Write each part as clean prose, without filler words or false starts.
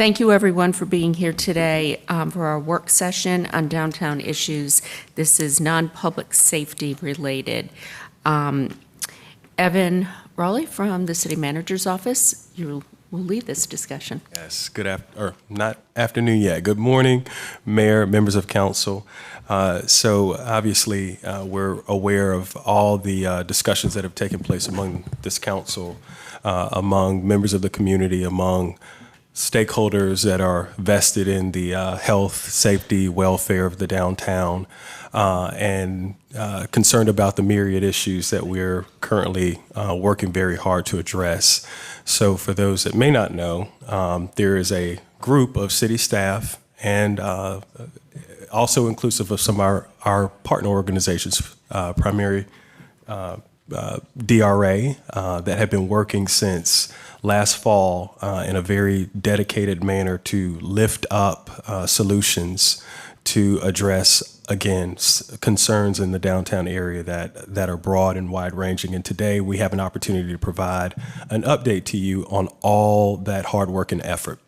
Thank you, everyone, for being here today for our work session on downtown issues. This is non-public safety related. Evan Raleigh from the City Manager's Office, you will lead this discussion. Yes, not afternoon yet. Good morning, Mayor, members of council. So obviously, we're aware of all the discussions that have taken place among this council, among members of the community, among stakeholders that are vested in the health, safety, welfare of the downtown, and concerned about the myriad issues that we're currently working very hard to address. So for those that may not know, there is a group of city staff and also inclusive of some of our partner organizations, primary DRA, that have been working since last fall in a very dedicated manner to lift up solutions to address, again, concerns in the downtown area that are broad and wide-ranging. And today we have an opportunity to provide an update to you on all that hard work and effort.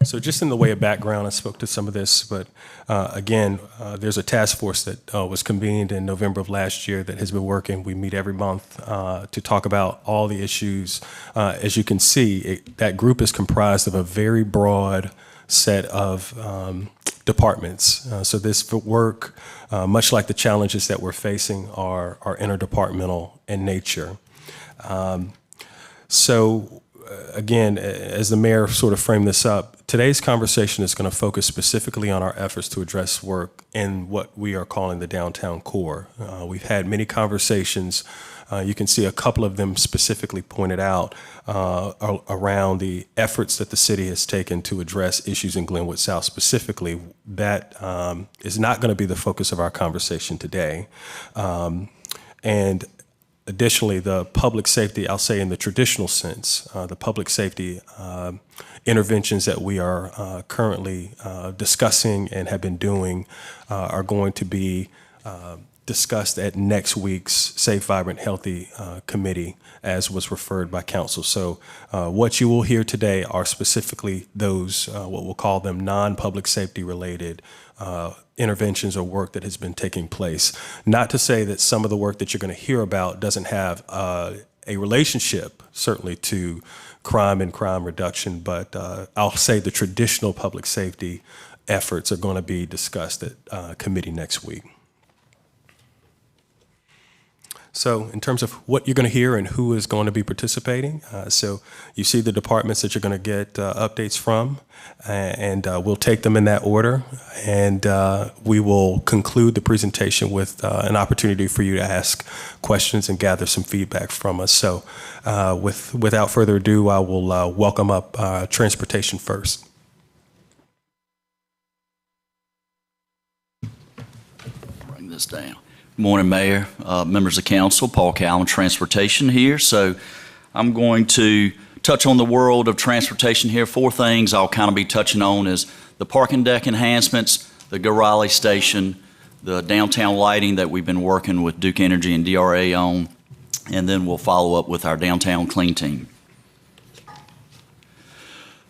So just in the way of background, I spoke to some of this, but again, there's a task force that was convened in November of last year that has been working. We meet every month to talk about all the issues. As you can see, that group is comprised of a very broad set of departments. So this work, much like the challenges that we're facing, are interdepartmental in nature. Again, as the mayor sort of framed this up, today's conversation is going to focus specifically on our efforts to address work in what we are calling the downtown core. We've had many conversations. You can see a couple of them specifically pointed out around the efforts that the city has taken to address issues in Glenwood South specifically. That is not going to be the focus of our conversation today. And additionally, the public safety, I'll say in the traditional sense, the public safety interventions that we are currently discussing and have been doing are going to be discussed at next week's Safe, Vibrant, Healthy committee, as was referred by council. So what you will hear today are specifically those, what we'll call them non-public safety related interventions or work that has been taking place. Not to say that some of the work that you're going to hear about doesn't have a relationship, certainly, to crime and crime reduction, but I'll say the traditional public safety efforts are going to be discussed at committee next week. So in terms of what you're going to hear and who is going to be participating, so you see the departments that you're going to get updates from, and we'll take them in that order, and we will conclude the presentation with an opportunity for you to ask questions and gather some feedback from us. So without further ado, I will welcome up transportation first. Bring this down. Good morning, Mayor, members of council. Paul Callan, Transportation here. So I'm going to touch on the world of transportation here. Four things I'll kind of be touching on is the parking deck enhancements, the Raleigh station, the downtown lighting that we've been working with Duke Energy and DRA on, and then we'll follow up with our downtown clean team.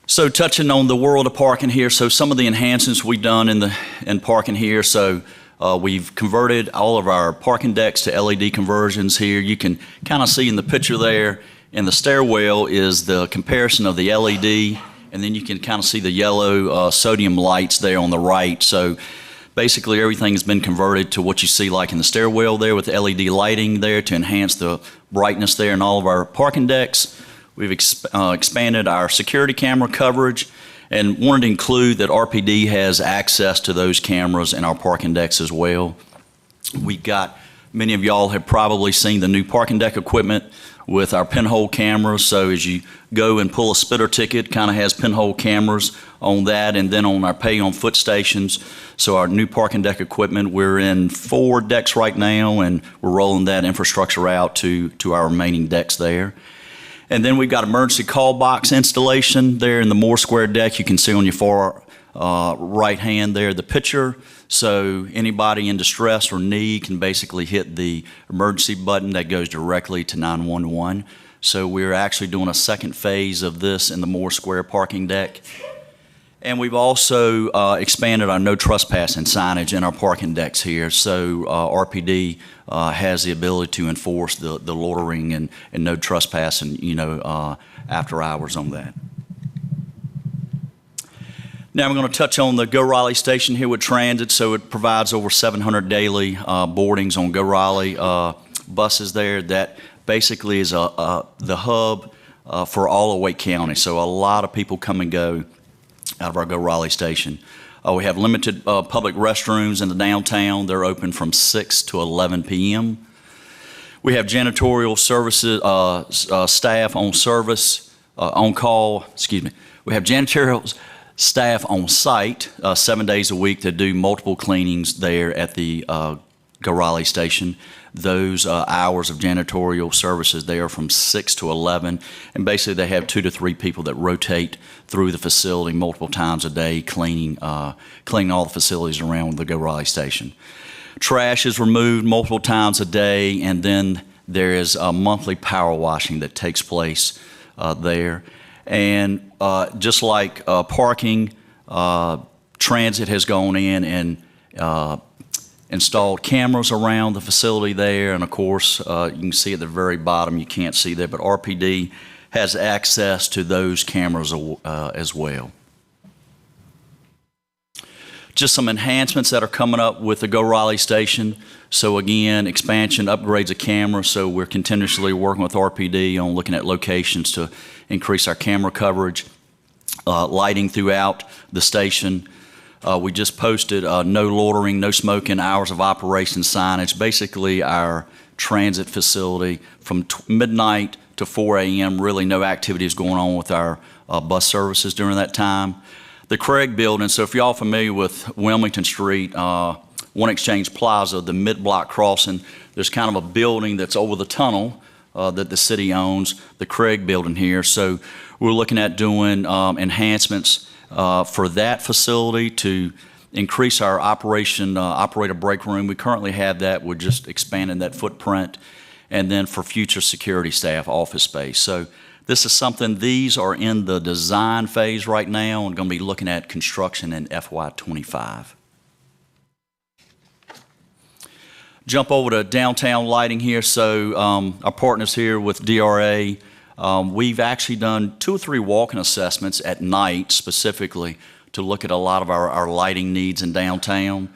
So touching on the world of parking here, so some of the enhancements we've done in parking here. So we've converted all of our parking decks to LED conversions here. You can kind of see in the picture there in the stairwell is the comparison of the LED, and then you can kind of see the yellow sodium lights there on the right. So basically everything has been converted to what you see like in the stairwell there with the LED lighting there to enhance the brightness there in all of our parking decks. We've expanded our security camera coverage, and wanted to include that RPD has access to those cameras in our parking decks as well. Many of y'all have probably seen the new parking deck equipment with our pinhole cameras. So as you go and pull a spitter ticket, kind of has pinhole cameras on that, and then on our pay on foot stations. So our new parking deck equipment, we're in 4 decks right now, and we're rolling that infrastructure out to our remaining decks there. And then we've got emergency call box installation there in the Moore Square deck. You can see on your far right hand there the picture. So anybody in distress or need can basically hit the emergency button that goes directly to 911. So we're actually doing a second phase of this in the Moore Square parking deck. And we've also expanded our no trespassing signage in our parking decks here. So RPD has the ability to enforce the loitering and no trespassing, after hours on that. Now I'm going to touch on the Go Raleigh station here with transit. So it provides over 700 daily boardings on Go Raleigh buses there. That basically is the hub for all of Wake County. So a lot of people come and go out of our Go Raleigh station. We have limited public restrooms in the downtown. They're open from 6 to 11 p.m. We have janitorial services, staff on service, on call, We have janitorial staff on site 7 days a week that do multiple cleanings there at the Go Raleigh station. Those hours of janitorial services, they are from 6 to 11, and basically they have 2 to 3 people that rotate through the facility multiple times a day, cleaning all the facilities around the Go Raleigh station. Trash is removed multiple times a day, and then there is a monthly power washing that takes place there. And just like parking, transit has gone in and installed cameras around the facility there, and of course you can see at the very bottom, you can't see there, but RPD has access to those cameras as well. Just some enhancements that are coming up with the Go Raleigh station. So again, expansion, upgrades of cameras, so we're continuously working with RPD on looking at locations to increase our camera coverage, lighting throughout the station. We just posted no loitering, no smoking, hours of operation signage. Basically, our transit facility from midnight to 4 a.m., really no activities going on with our bus services during that time. The Craig building, so if y'all familiar with Wilmington Street, One Exchange Plaza, the mid-block crossing, there's kind of a building that's over the tunnel that the city owns, the Craig building here. So we're looking at doing enhancements for that facility to increase our operator break room. We currently have that. We're just expanding that footprint. And then for future security staff, office space. So this is something, these are in the design phase right now and going to be looking at construction in FY25. Jump over to downtown lighting here. So our partners here with DRA, we've actually done 2 or 3 walking assessments at night specifically to look at a lot of our lighting needs in downtown.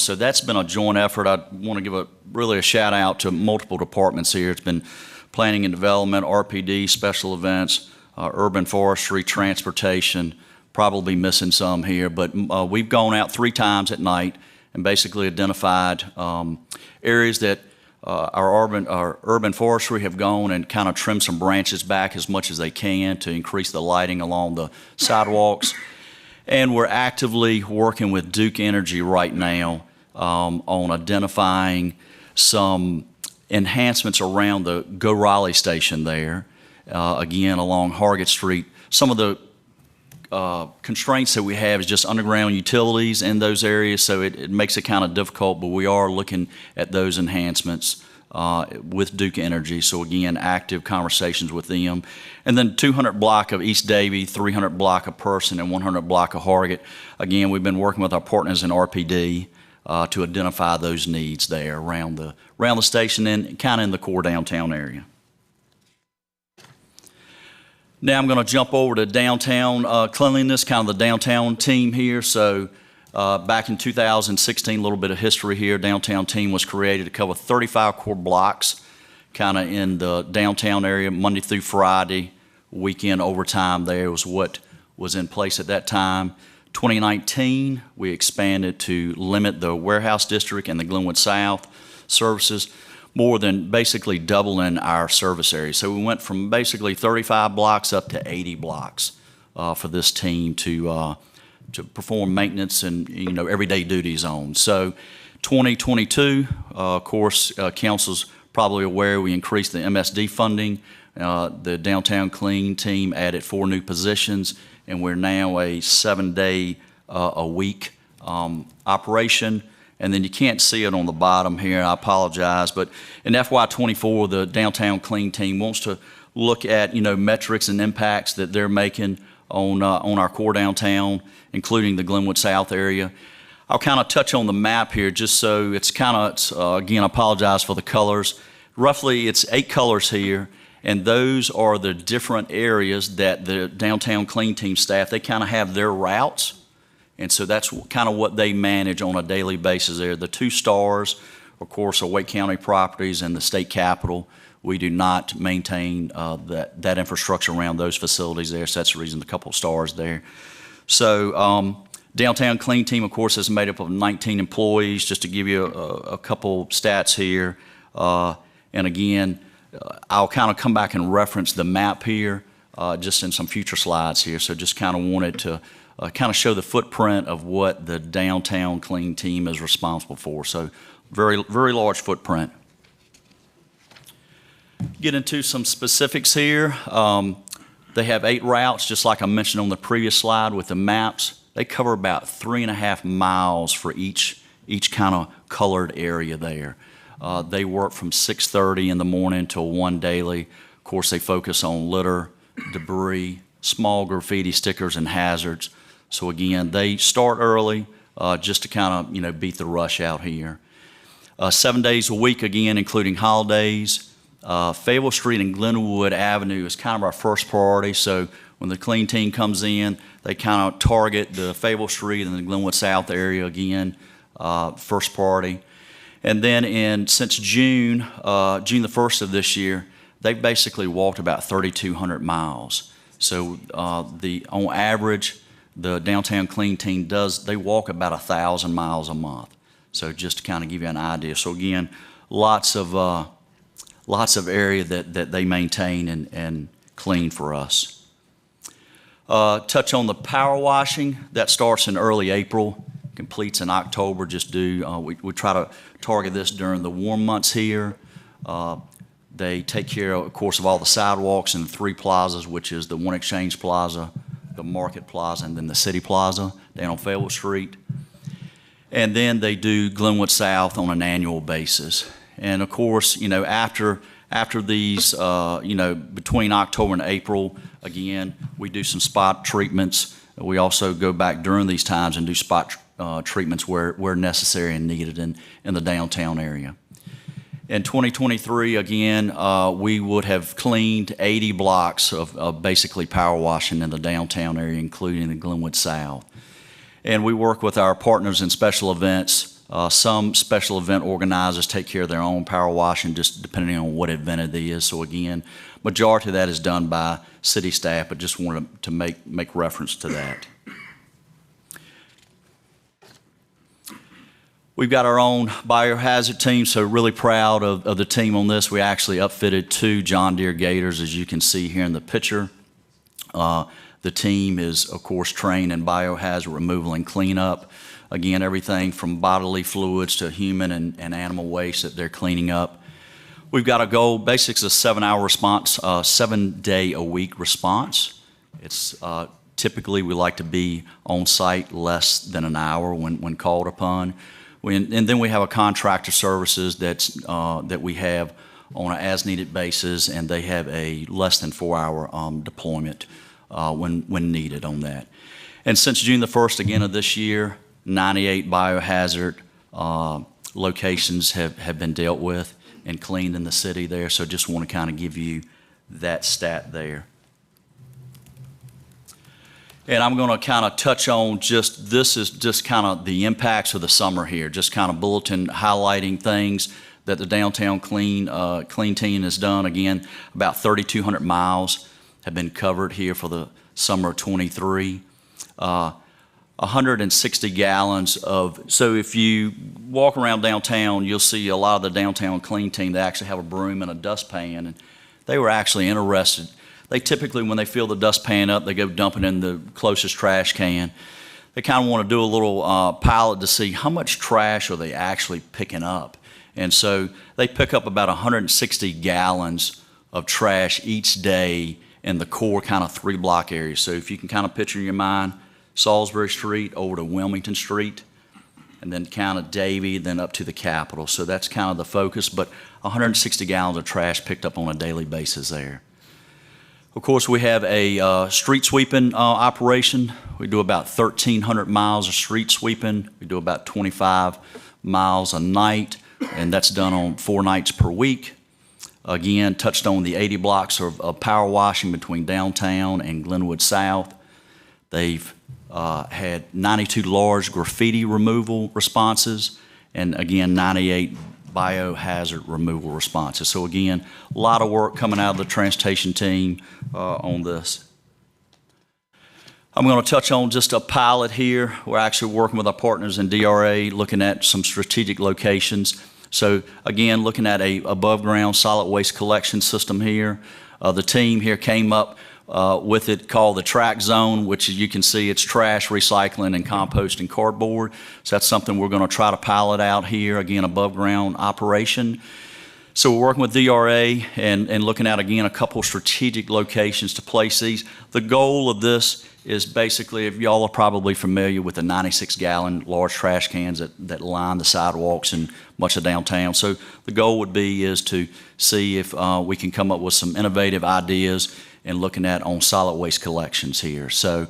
So that's been a joint effort. I want to give really a shout out to multiple departments here. It's been planning and development, RPD, special events, urban forestry, transportation, probably missing some here, but we've gone out 3 times at night and basically identified areas that our urban forestry have gone and kind of trimmed some branches back as much as they can to increase the lighting along the sidewalks. And we're actively working with Duke Energy right now on identifying some enhancements around the Go Raleigh station there, again along Hargett Street. Some of the constraints that we have is just underground utilities in those areas, so it makes it kind of difficult, but we are looking at those enhancements with Duke Energy. So again, active conversations with them. And then 200 block of East Davie, 300 block of Person, and 100 block of Hargett. Again, we've been working with our partners in RPD to identify those needs there around the station and kind of in the core downtown area. Now I'm going to jump over to downtown cleanliness, kind of the downtown team here. So back in 2016, a little bit of history here. Downtown team was created to cover 35 core blocks, kind of in the downtown area, Monday through Friday. Weekend overtime there was what was in place at that time. 2019, we expanded to limit the warehouse district and the Glenwood South services, more than basically doubling our service area. So we went from basically 35 blocks up to 80 blocks for this team to perform maintenance and everyday duties on. So 2022, of course, council's probably aware we increased the MSD funding. The downtown clean team added 4 new positions, and we're now a 7-day a week operation. And then you can't see it on the bottom here, I apologize, but in FY24, the downtown clean team wants to look at, metrics and impacts that they're making on our core downtown, including the Glenwood South area. I'll kind of touch on the map here just so it's kind of, again, I apologize for the colors. Roughly, it's 8 colors here, and those are the different areas that the Downtown Clean Team staff, they kind of have their routes, and so that's kind of what they manage on a daily basis there. The 2 stars, of course, are Wake County properties and the state capitol. We do not maintain that infrastructure around those facilities there, so that's the reason the couple of stars there. So Downtown Clean Team, of course, is made up of 19 employees, just to give you a couple stats here. And again, I'll kind of come back and reference the map here just in some future slides here. So just kind of wanted to kind of show the footprint of what the Downtown Clean Team is responsible for. So very, very large footprint. Get into some specifics here. They have 8 routes, just like I mentioned on the previous slide with the maps. They cover about 3.5 miles for each kind of colored area there. They work from 6:30 in the morning till 1 daily. Of course, they focus on litter, debris, small graffiti stickers, and hazards. So again, they start early just to kind of beat the rush out here. 7 days a week again, including holidays. Fayetteville Street and Glenwood Avenue is kind of our first priority. So when the clean team comes in, they kind of target the Fayetteville Street and the Glenwood South area again, first priority. And then since June the 1st of this year, they've basically walked about 3,200 miles. So on average, the Downtown Clean Team they walk about 1,000 miles a month. So just to kind of give you an idea. So again, lots of area that they maintain and clean for us. Touch on the power washing. That starts in early April, completes in October. We try to target this during the warm months here. They take care, of course, of all the sidewalks in the 3 plazas, which is the One Exchange Plaza, the Market Plaza, and then the City Plaza down on Fayetteville Street. And then they do Glenwood South on an annual basis. And of course, after these, between October and April, again, we do some spot treatments. We also go back during these times and do spot treatments where necessary and needed in the downtown area. In 2023, again, we would have cleaned 80 blocks of basically power washing in the downtown area, including the Glenwood South. And we work with our partners in special events. Some special event organizers take care of their own power washing, just depending on what event it is. So again, majority of that is done by city staff, but just wanted to make reference to that. We've got our own biohazard team, so really proud of the team on this. We actually upfitted 2 John Deere Gators, as you can see here in the picture. The team is, of course, trained in biohazard removal and cleanup. Again, everything from bodily fluids to human and animal waste that they're cleaning up. We've got a goal, basically it's a 7-hour response, 7-day-a-week response. It's typically we like to be on site less than an hour when called upon. And then we have a contractor services that we have on an as-needed basis, and they have a less than 4-hour deployment when needed on that. And since June the 1st, again, of this year, 98 biohazard locations have been dealt with and cleaned in the city there. So just want to kind of give you that stat there. And I'm going to kind of touch on this is just kind of the impacts of the summer here, just kind of bulletin highlighting things that the Downtown Clean Team has done. Again, about 3,200 miles have been covered here for the summer of 23. 160 gallons so if you walk around downtown, you'll see a lot of the Downtown Clean Team, they actually have a broom and a dustpan, and they were actually interested. They typically, when they fill the dustpan up, they go dump it in the closest trash can. They kind of want to do a little pilot to see how much trash are they actually picking up. And so they pick up about 160 gallons of trash each day in the core kind of 3-block area. So if you can kind of picture in your mind, Salisbury Street over to Wilmington Street, and then kind of Davie, then up to the Capitol. So that's kind of the focus, but 160 gallons of trash picked up on a daily basis there. Of course, we have a street sweeping operation. We do about 1,300 miles of street sweeping. We do about 25 miles a night, and that's done on 4 nights per week. Again, touched on the 80 blocks of power washing between downtown and Glenwood South. They've had 92 large graffiti removal responses, and again, 98 biohazard removal responses. So again, a lot of work coming out of the transportation team on this. I'm going to touch on just a pilot here. We're actually working with our partners in DRA, looking at some strategic locations. So again, looking at a above ground solid waste collection system here. The team here came up with it called the track zone, which you can see it's trash, recycling, and composting cardboard. So that's something we're going to try to pilot out here, again, above ground operation. So we're working with DRA and looking at, again, a couple strategic locations to place these. The goal of this is basically, if y'all are probably familiar with the 96-gallon large trash cans that line the sidewalks in much of downtown. So the goal would be is to see if we can come up with some innovative ideas and looking at on solid waste collections here. So,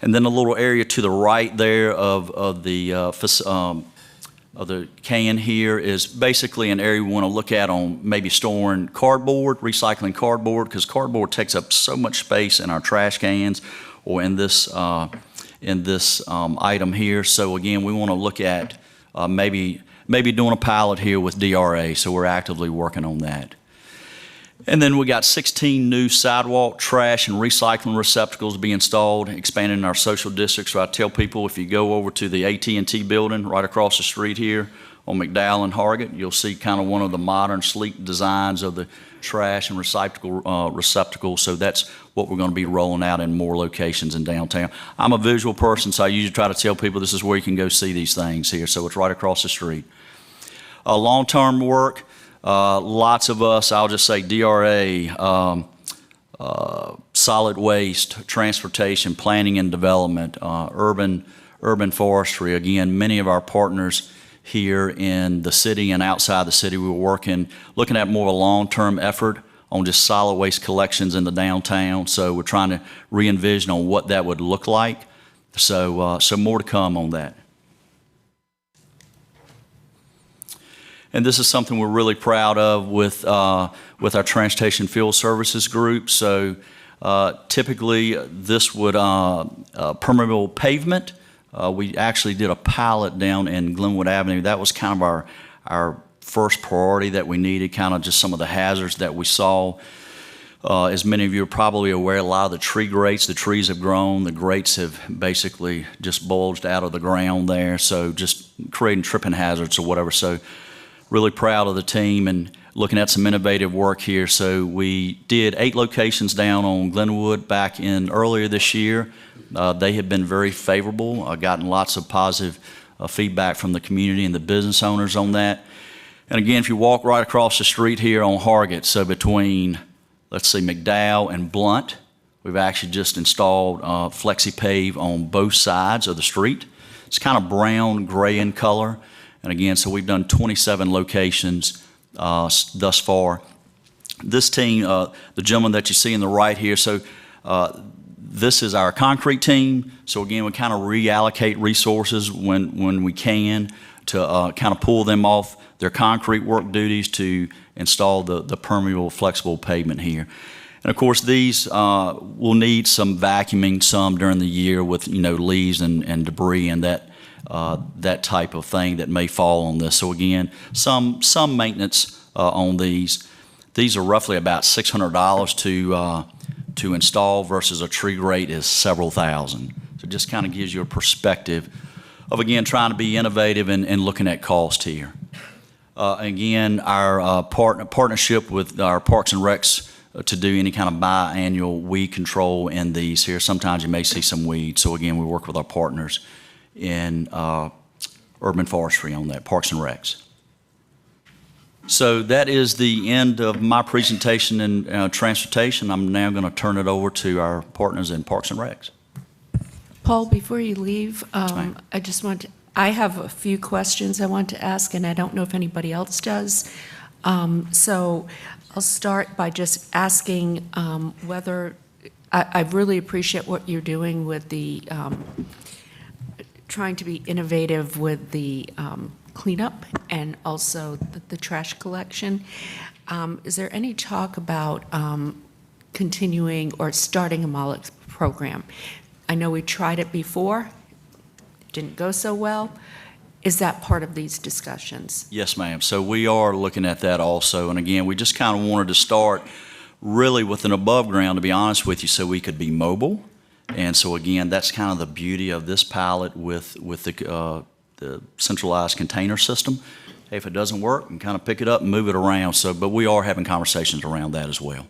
and then a little area to the right there of the can here is basically an area we want to look at on maybe storing cardboard, recycling cardboard, because cardboard takes up so much space in our trash cans or in this item here. So again, we want to look at maybe doing a pilot here with DRA. So we're actively working on that. And then we got 16 new sidewalk trash and recycling receptacles to be installed, expanding in our social districts. So I tell people, if you go over to the AT&T building right across the street here on McDowell and Hargett, you'll see kind of one of the modern, sleek designs of the trash and receptacles. So that's what we're going to be rolling out in more locations in downtown. I'm a visual person, so I usually try to tell people this is where you can go see these things here. So it's right across the street. Long-term work. Lots of us, I'll just say DRA, solid waste, transportation, planning and development, urban forestry. Again, many of our partners here in the city and outside the city, we were looking at more of a long-term effort on just solid waste collections in the downtown. So we're trying to re-envision on what that would look like. So more to come on that. And this is something we're really proud of with our Transportation Field Services group. So typically this would permeable pavement. We actually did a pilot down in Glenwood Avenue. That was kind of our first priority that we needed, kind of just some of the hazards that we saw. As many of you are probably aware, a lot of the tree grates, the trees have grown, the grates have basically just bulged out of the ground there. So just creating tripping hazards or whatever. So really proud of the team and looking at some innovative work here. So we did 8 locations down on Glenwood back in earlier this year. They have been very favorable. I've gotten lots of positive feedback from the community and the business owners on that. And again, if you walk right across the street here on Hargett, so between, let's see, McDowell and Blunt, we've actually just installed FlexiPave on both sides of the street. It's kind of brown, gray in color. And again, so we've done 27 locations thus far. This team, the gentleman that you see in the right here, so this is our concrete team. So again, we kind of reallocate resources when we can to kind of pull them off their concrete work duties to install the permeable flexible pavement here. And of course, these will need some vacuuming some during the year with leaves and debris and that type of thing that may fall on this. So again, some maintenance on these. These are roughly about $600 to install versus a tree grate is several thousand. So it just kind of gives you a perspective of, again, trying to be innovative and looking at cost here. Again, our partnership with our Parks and Recs to do any kind of biannual weed control in these here. Sometimes you may see some weeds. So again, we work with our partners in urban forestry on that, Parks and Recs. So that is the end of my presentation in transportation. I'm now going to turn it over to our partners in Parks and Recs. Paul, before you leave, I have a few questions I want to ask, and I don't know if anybody else does. So I'll start by just asking whether, I really appreciate what you're doing with the, trying to be innovative with the cleanup and also the trash collection. Is there any talk about continuing or starting a MOLIC program? I know we tried it before, didn't go so well. Is that part of these discussions? Yes, ma'am. So we are looking at that also. And again, we just kind of wanted to start really with an above ground, to be honest with you, so we could be mobile. And so again, that's kind of the beauty of this pilot with the centralized container system. Hey, if it doesn't work, we can kind of pick it up and move it around. So, but we are having conversations around that as well.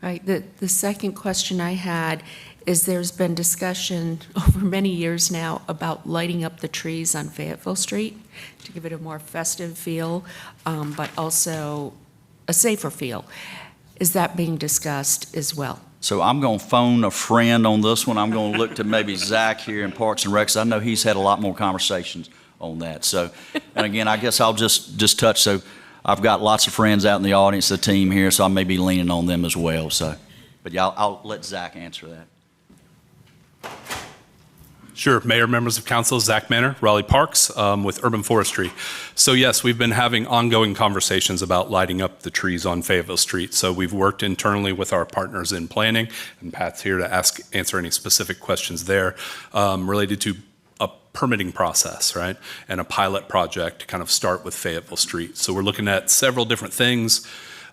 Right. The second question I had is there's been discussion over many years now about lighting up the trees on Fayetteville Street to give it a more festive feel, but also a safer feel. Is that being discussed as well? So I'm going to phone a friend on this one. I'm going to look to maybe Zach here in Parks and Rec, 'cause I know he's had a lot more conversations on that. So, and again, I guess I'll just touch. So I've got lots of friends out in the audience, the team here, so I may be leaning on them as well. So, but yeah, I'll let Zach answer that. Sure. Mayor, members of council, Zach Manor, Raleigh Parks with Urban Forestry. So yes, we've been having ongoing conversations about lighting up the trees on Fayetteville Street. So we've worked internally with our partners in planning, and Pat's here to answer any specific questions there related to a permitting process, right? And a pilot project to kind of start with Fayetteville Street. So we're looking at several different things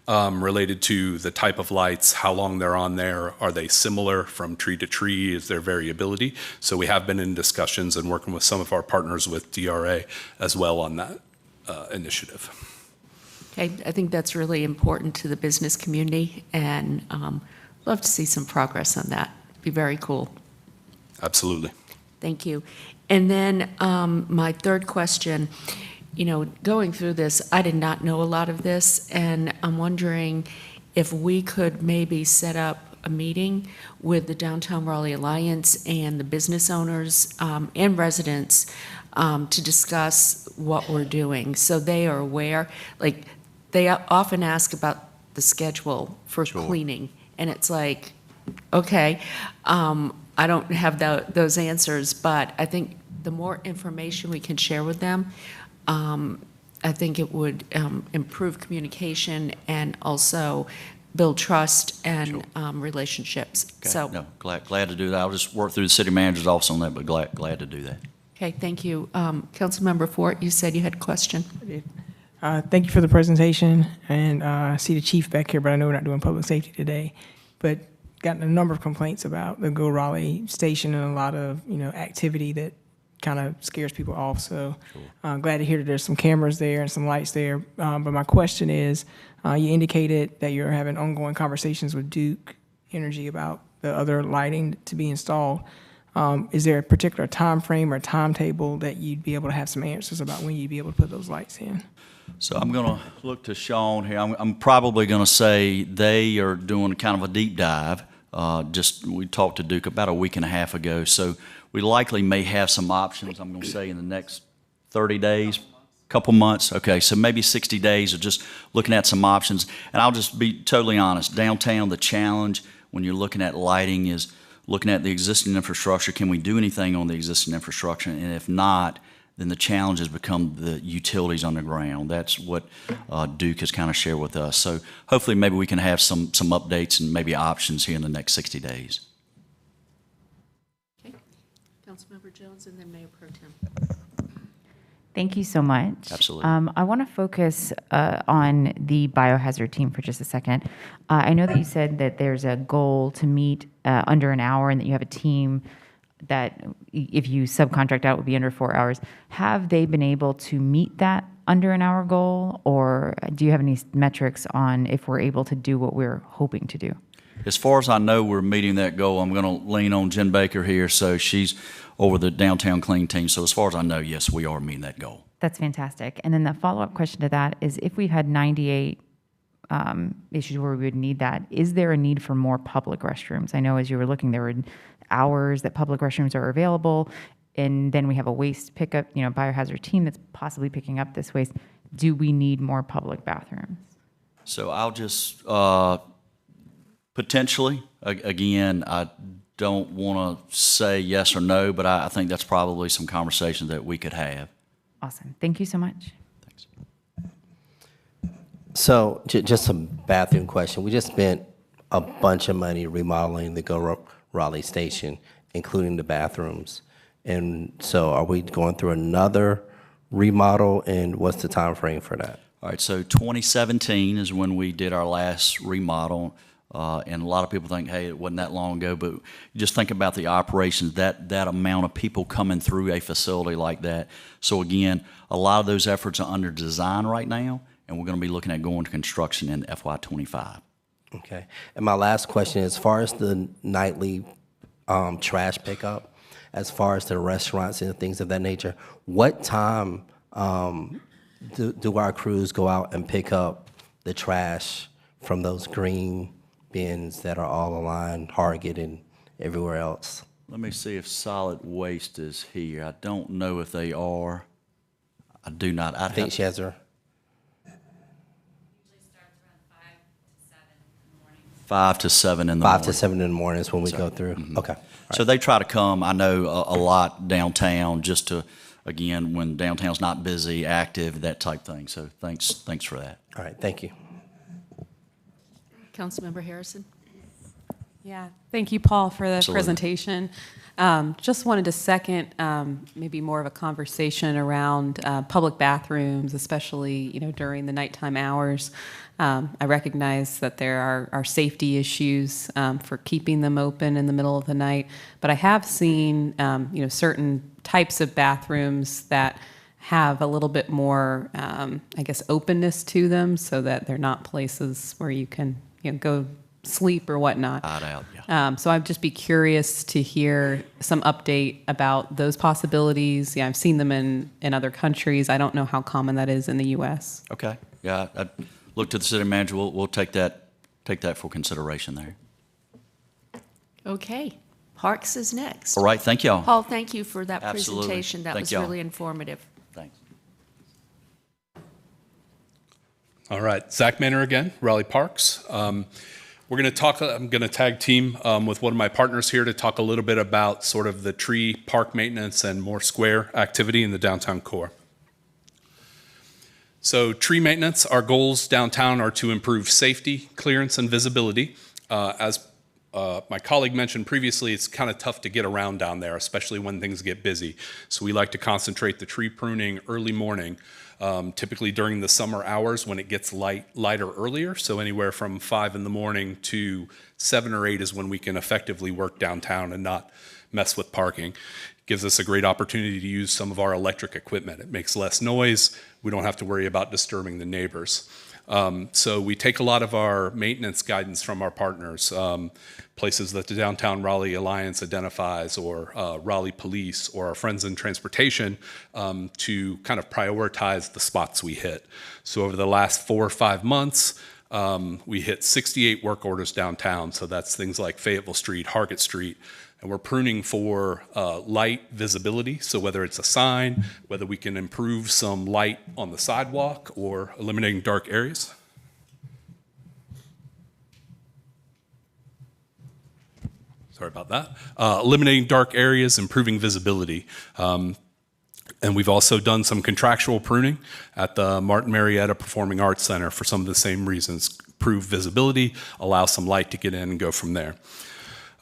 related to the type of lights, how long they're on there, are they similar from tree to tree, is there variability? So we have been in discussions and working with some of our partners with DRA as well on that initiative. Okay, I think that's really important to the business community, and love to see some progress on that. Be very cool. Absolutely. Thank you. And then my third question, you know, going through this, I did not know a lot of this, and I'm wondering if we could maybe set up a meeting with the Downtown Raleigh Alliance and the business owners and residents to discuss what we're doing, so they are aware. Like, they often ask about the schedule for cleaning, and it's like, okay, I don't have those answers, but I think the more information we can share with them, I think it would improve communication and also build trust and relationships. Okay. So, no, glad to do that. I'll just work through the city manager's office on that, but glad to do that. okay, thank you. Councilmember Fort, you said you had a question. I did. Thank you for the presentation, and I see the chief back here, but I know we're not doing public safety today. But gotten a number of complaints about the Go Raleigh station and a lot of activity that kind of scares people off. So glad to hear that there's some cameras there and some lights there. But my question is, you indicated that you're having ongoing conversations with Duke Energy about the other lighting to be installed. Is there a particular time frame or timetable that you'd be able to have some answers about when you'd be able to put those lights in? So I'm going to look to Sean here. I'm probably going to say they are doing kind of a deep dive. We talked to Duke about a week and a half ago, so we likely may have some options, I'm going to say, in the next 30 days, couple months. Okay, so maybe 60 days of just looking at some options. And I'll just be totally honest, downtown, the challenge when you're looking at lighting is looking at the existing infrastructure. Can we do anything on the existing infrastructure? And if not, then the challenge has become the utilities underground. That's what Duke has kind of shared with us. So hopefully maybe we can have some updates and maybe options here in the next 60 days. Okay, Councilmember Jones and then Mayor Pro Tem. Thank you so much. Absolutely. I want to focus on the biohazard team for just a second. I know that you said that there's a goal to meet under an hour and that you have a team that if you subcontract out would be under 4 hours. Have they been able to meet that under an hour goal, or do you have any metrics on if we're able to do what we're hoping to do? As far as I know, we're meeting that goal. I'm going to lean on Jen Baker here, so she's over the downtown clean team. So as far as I know, yes, we are meeting that goal. That's fantastic. And then the follow-up question to that is, if we've had 98 issues where we would need that, is there a need for more public restrooms? I know as you were looking, there were hours that public restrooms are available, and then we have a waste pickup, biohazard team that's possibly picking up this waste. Do we need more public bathrooms? So I'll just, potentially, again, I don't want to say yes or no, but I think that's probably some conversation that we could have. Awesome. Thank you so much. Thanks. So just a bathroom question. We just spent a bunch of money remodeling the Raleigh station, including the bathrooms. And so are we going through another remodel, and what's the time frame for that? All right, so 2017 is when we did our last remodel, and a lot of people think, hey, it wasn't that long ago, but just think about the operations, that amount of people coming through a facility like that. So again, a lot of those efforts are under design right now, and we're going to be looking at going to construction in FY25. Okay. And my last question is, as far as the nightly trash pickup, as far as the restaurants and things of that nature, what time do our crews go out and pick up the trash from those green bins that are all aligned, Target and everywhere else? Let me see if solid waste is here. I don't know if they are. I do not. I think she has her. 5 to 7 in the 5 morning. to 7 in the morning is when we go through. Okay. So they try to come, I know, a lot downtown just to, again, when downtown's not busy, active, that type thing. So thanks for that. All right. Thank you. Councilmember Harrison? Yeah, thank you, Paul, for the Absolutely. presentation. Just wanted to second maybe more of a conversation around public bathrooms, especially during the nighttime hours. I recognize that there are safety issues for keeping them open in the middle of the night, but I have seen certain types of bathrooms that have a little bit more, I guess, openness to them, so that they're not places where you can go sleep or whatnot. Hide out, yeah. So I'd just be curious to hear some update about those possibilities. Yeah, I've seen them in other countries. I don't know how common that is in the U.S. Okay. Yeah, I look to the city manager. We'll take that for consideration there. Okay. Parks is next. All right, thank y'all. Paul, thank you for that Absolutely. presentation. That Thank was y'all. really informative. Thanks. All right, Zach Manor again, Raleigh Parks. We're going to talk, I'm going to tag team with one of my partners here to talk a little bit about sort of the tree park maintenance and more square activity in the downtown core. So tree maintenance, our goals downtown are to improve safety, clearance, and visibility. As my colleague mentioned previously, it's kind of tough to get around down there, especially when things get busy. So we like to concentrate the tree pruning early morning, typically during the summer hours when it gets lighter earlier. So anywhere from 5 in the morning to 7 or 8 is when we can effectively work downtown and not mess with parking. Gives us a great opportunity to use some of our electric equipment. It makes less noise. We don't have to worry about disturbing the neighbors. So we take a lot of our maintenance guidance from our partners, places that the Downtown Raleigh Alliance identifies, or Raleigh Police, or our friends in transportation, to kind of prioritize the spots we hit. So over the last 4 or 5 months, we hit 68 work orders downtown. So that's things like Fayetteville Street, Hargett Street. And we're pruning for light visibility. So whether it's a sign, whether we can improve some light on the sidewalk, or eliminating dark areas. Sorry about that. Eliminating dark areas, improving visibility. And we've also done some contractual pruning at the Martin Marietta Performing Arts Center for some of the same reasons. Improve visibility, allow some light to get in and go from there.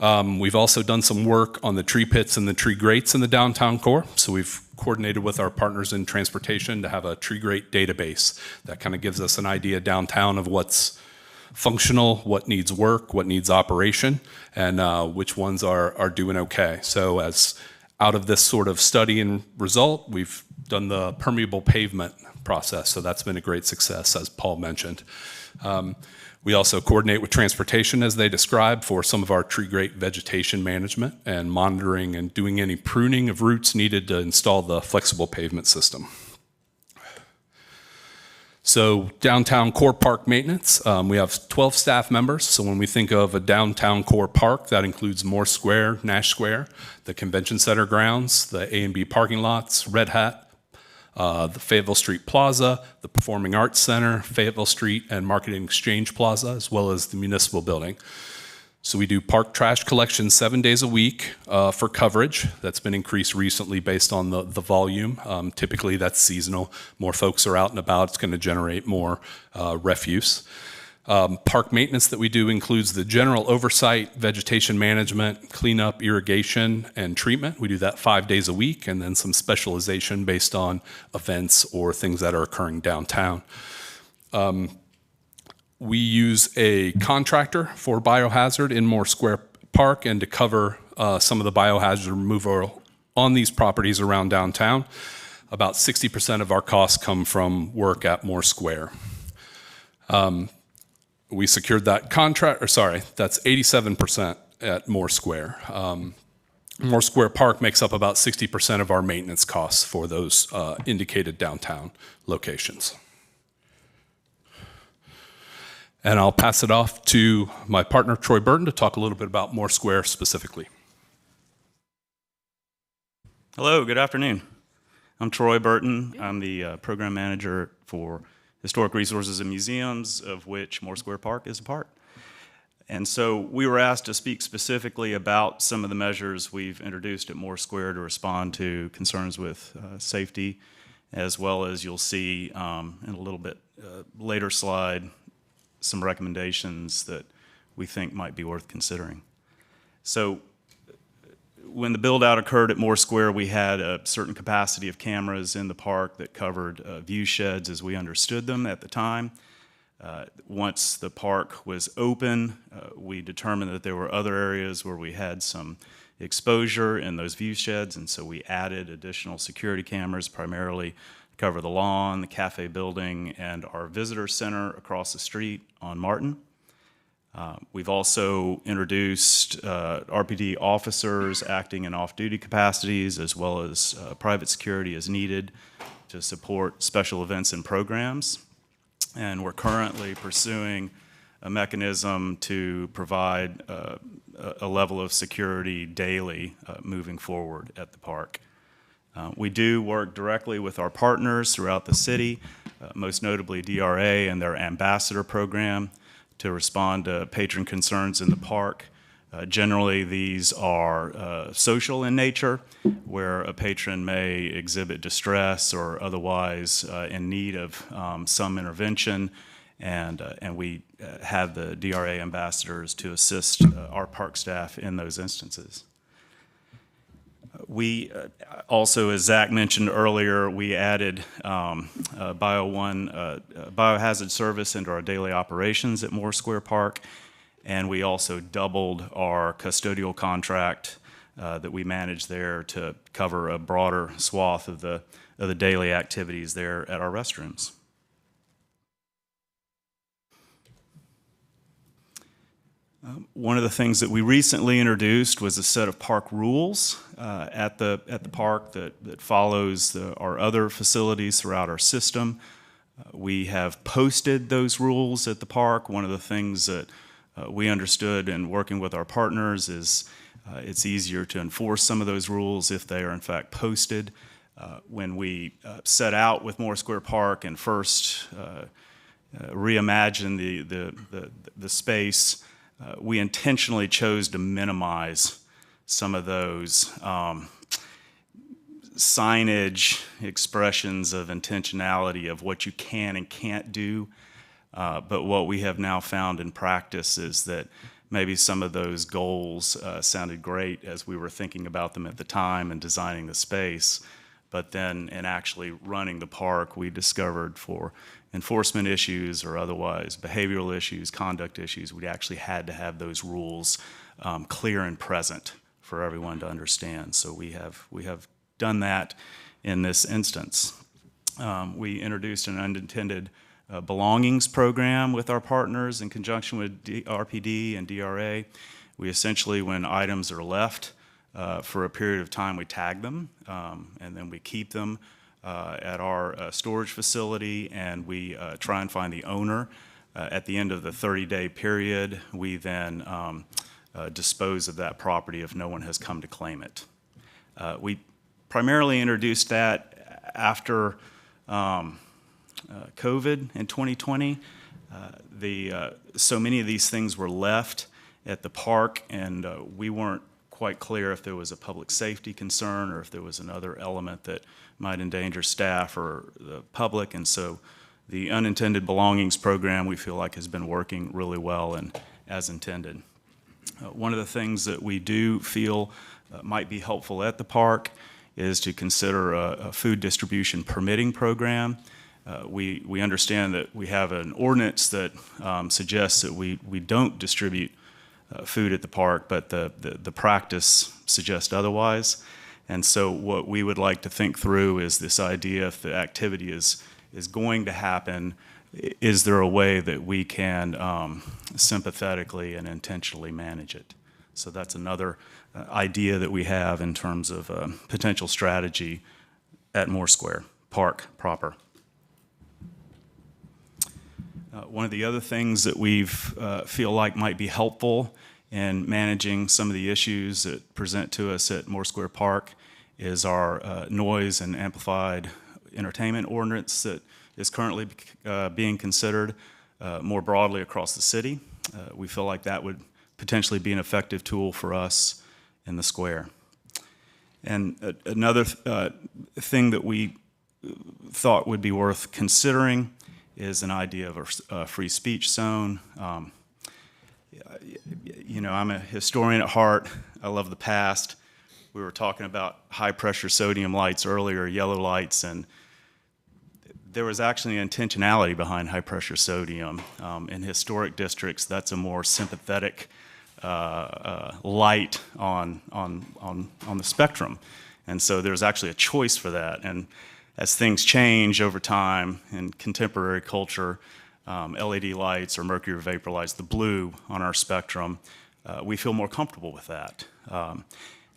We've also done some work on the tree pits and the tree grates in the downtown core. So we've coordinated with our partners in transportation to have a tree grate database that kind of gives us an idea downtown of what's functional, what needs work, what needs operation, and which ones are doing okay. So as out of this sort of study and result, we've done the permeable pavement process. So that's been a great success, as Paul mentioned. We also coordinate with transportation, as they described, for some of our tree grate vegetation management and monitoring and doing any pruning of roots needed to install the flexible pavement system. So downtown core park maintenance, we have 12 staff members. So when we think of a downtown core park, that includes Morse Square, Nash Square, the convention center grounds, the A and B parking lots, Red Hat, the Fayetteville Street Plaza, the Performing Arts Center, Fayetteville Street and Marketing Exchange Plaza, as well as the municipal building. So we do park trash collection 7 days a week for coverage. That's been increased recently based on the volume. Typically that's seasonal. More folks are out and about. It's going to generate more refuse. Park maintenance that we do includes the general oversight, vegetation management, cleanup, irrigation, and treatment. We do that 5 days a week, and then some specialization based on events or things that are occurring downtown. We use a contractor for biohazard in Moore Square Park and to cover some of the biohazard removal on these properties around downtown. About 60% of our costs come from work at Moore Square. We secured that contract, that's 87% at Moore Square. Moore Square Park makes up about 60% of our maintenance costs for those indicated downtown locations. And I'll pass it off to my partner, Troy Burton, to talk a little bit about Moore Square specifically. Hello, good afternoon. I'm Troy Burton. I'm the program manager for Historic Resources and Museums, of which Moore Square Park is a part. And so we were asked to speak specifically about some of the measures we've introduced at Moore Square to respond to concerns with safety, as well as you'll see in a little bit later slide, some recommendations that we think might be worth considering. So when the build-out occurred at Moore Square, we had a certain capacity of cameras in the park that covered view sheds as we understood them at the time. Once the park was open, we determined that there were other areas where we had some exposure in those view sheds, and so we added additional security cameras, primarily to cover the lawn, the cafe building, and our visitor center across the street on Martin. We've also introduced RPD officers acting in off-duty capacities, as well as private security as needed to support special events and programs. And we're currently pursuing a mechanism to provide a level of security daily moving forward at the park. We do work directly with our partners throughout the city, most notably DRA and their ambassador program, to respond to patron concerns in the park. Generally, these are social in nature, where a patron may exhibit distress or otherwise in need of some intervention, and we have the DRA ambassadors to assist our park staff in those instances. We also, as Zach mentioned earlier, we added biohazard service into our daily operations at Moore Square Park, and we also doubled our custodial contract that we manage there to cover a broader swath of the daily activities there at our restrooms. One of the things that we recently introduced was a set of park rules at the park that follows our other facilities throughout our system. We have posted those rules at the park. One of the things that we understood in working with our partners is it's easier to enforce some of those rules if they are in fact posted. When we set out with Moore Square Park and first reimagined the space, we intentionally chose to minimize some of those signage expressions of intentionality of what you can and can't do. But what we have now found in practice is that maybe some of those goals sounded great as we were thinking about them at the time and designing the space. But then in actually running the park, we discovered for enforcement issues or otherwise behavioral issues, conduct issues, we actually had to have those rules clear and present for everyone to understand. So we have done that in this instance. We introduced an unintended belongings program with our partners in conjunction with RPD and DRA. We essentially, when items are left for a period of time, we tag them and then we keep them at our storage facility, and we try and find the owner. At the end of the 30-day period, we then dispose of that property if no one has come to claim it. We primarily introduced that after COVID in 2020, so many of these things were left at the park, and we weren't quite clear if there was a public safety concern or if there was another element that might endanger staff or the public. And so the unintended belongings program, we feel like, has been working really well and as intended. One of the things that we do feel might be helpful at the park is to consider a food distribution permitting program. We understand that we have an ordinance that suggests that we don't distribute food at the park, but the practice suggests otherwise. And so what we would like to think through is this idea, if the activity is going to happen, is there a way that we can sympathetically and intentionally manage it? So that's another idea that we have in terms of potential strategy at Moore Square Park proper. One of the other things that we feel like might be helpful in managing some of the issues that present to us at Moore Square Park is our noise and amplified entertainment ordinance that is currently being considered more broadly across the city. We feel like that would potentially be an effective tool for us in the square. And another thing that we thought would be worth considering is an idea of a free speech zone. You know, I'm a historian at heart. I love the past. We were talking about high-pressure sodium lights earlier, yellow lights, and there was actually an intentionality behind high-pressure sodium. In historic districts, that's a more sympathetic light on the spectrum. And so there's actually a choice for that. And as things change over time in contemporary culture, LED lights or mercury vapor lights, the blue on our spectrum, we feel more comfortable with that.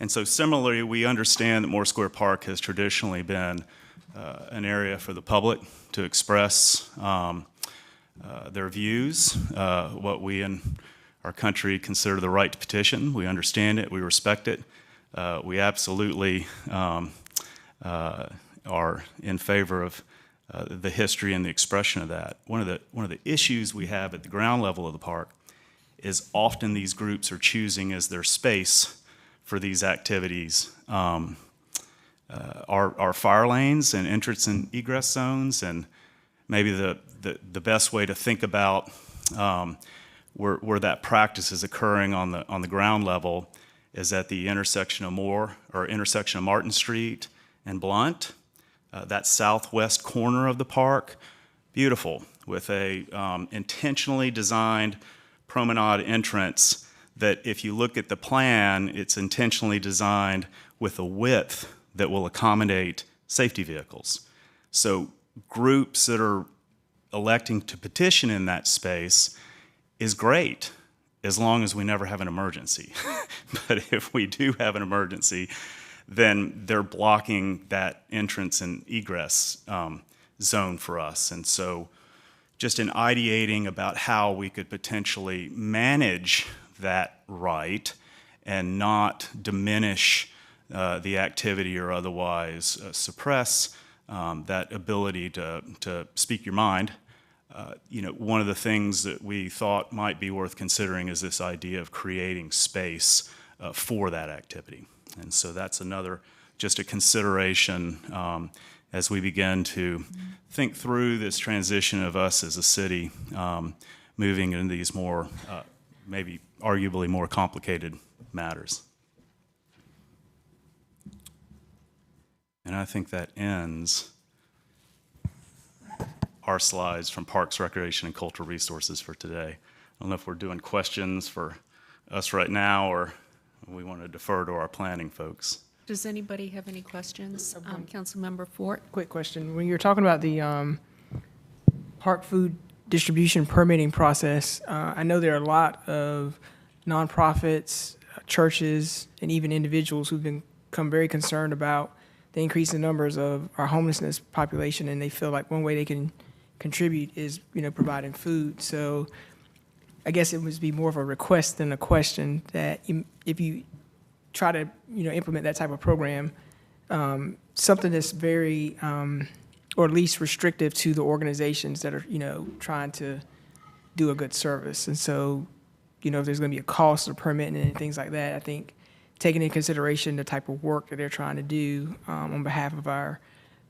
And so similarly, we understand that Moore Square Park has traditionally been an area for the public to express their views, what we in our country consider the right to petition. We understand it, we respect it. We absolutely are in favor of the history and the expression of that. One of the issues we have at the ground level of the park is often these groups are choosing as their space for these activities our fire lanes and entrance and egress zones, and maybe the best way to think about where that practice is occurring on the ground level is at the intersection of intersection of Martin Street and Blunt. That southwest corner of the park, beautiful, with a intentionally designed promenade entrance that if you look at the plan, it's intentionally designed with a width that will accommodate safety vehicles. So groups that are electing to petition in that space is great as long as we never have an emergency. But if we do have an emergency, then they're blocking that entrance and egress zone for us. And so just in ideating about how we could potentially manage that right and not diminish the activity or otherwise suppress that ability to speak your mind, one of the things that we thought might be worth considering is this idea of creating space for that activity. And so that's just a consideration as we begin to think through this transition of us as a city moving into these more, maybe arguably more complicated matters. And I think that ends our slides from Parks, Recreation, and Cultural Resources for today. I don't know if we're doing questions for us right now or we want to defer to our planning folks. Does anybody have any questions? Councilmember Fort? Quick question. When you're talking about the park food distribution permitting process, I know there are a lot of nonprofits, churches, and even individuals who've become very concerned about the increasing numbers of our homelessness population, and they feel like one way they can contribute is, providing food. So I guess it would be more of a request than a question that if you try to, implement that type of program, something that's very, or at least restrictive to the organizations that are, trying to do a good service. And so, if there's going to be a cost of permitting and things like that, I think taking into consideration the type of work that they're trying to do on behalf of our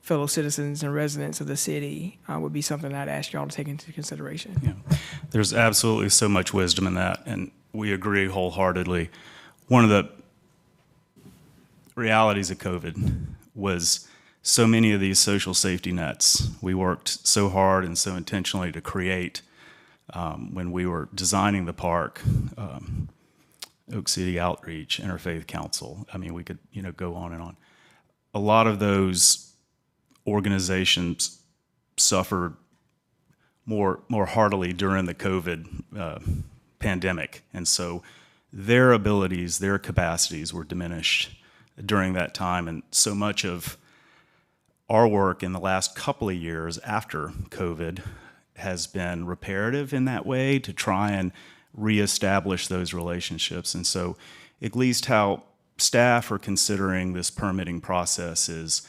fellow citizens and residents of the city would be something I'd ask y'all to take into consideration. Yeah. There's absolutely so much wisdom in that, and we agree wholeheartedly. One of the realities of COVID was so many of these social safety nets we worked so hard and so intentionally to create when we were designing the park, Oak City Outreach, Interfaith Council. I mean, we could, go on and on. A lot of those organizations suffered more heartily during the COVID pandemic, and so their abilities, their capacities were diminished during that time, and so much of our work in the last couple of years after COVID has been reparative in that way to try and reestablish those relationships. And so at least how staff are considering this permitting process is,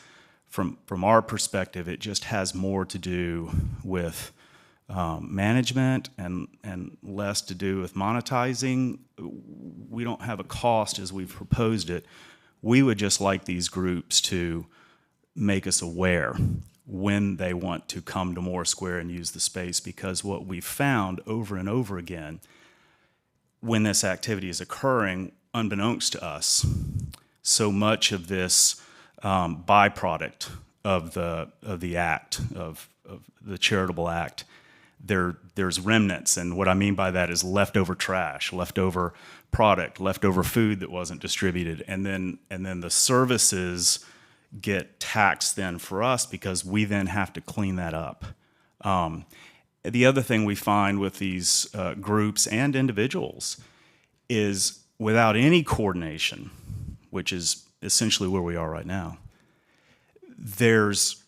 from our perspective, it just has more to do with management and less to do with monetizing. We don't have a cost as we've proposed it. We would just like these groups to make us aware when they want to come to Moore Square and use the space, because what we've found over and over again, when this activity is occurring, unbeknownst to us, so much of this byproduct of the act, of the charitable act, there's remnants, and what I mean by that is leftover trash, leftover product, leftover food that wasn't distributed, and then the services get taxed then for us because we then have to clean that up. The other thing we find with these groups and individuals is without any coordination, which is essentially where we are right now, there's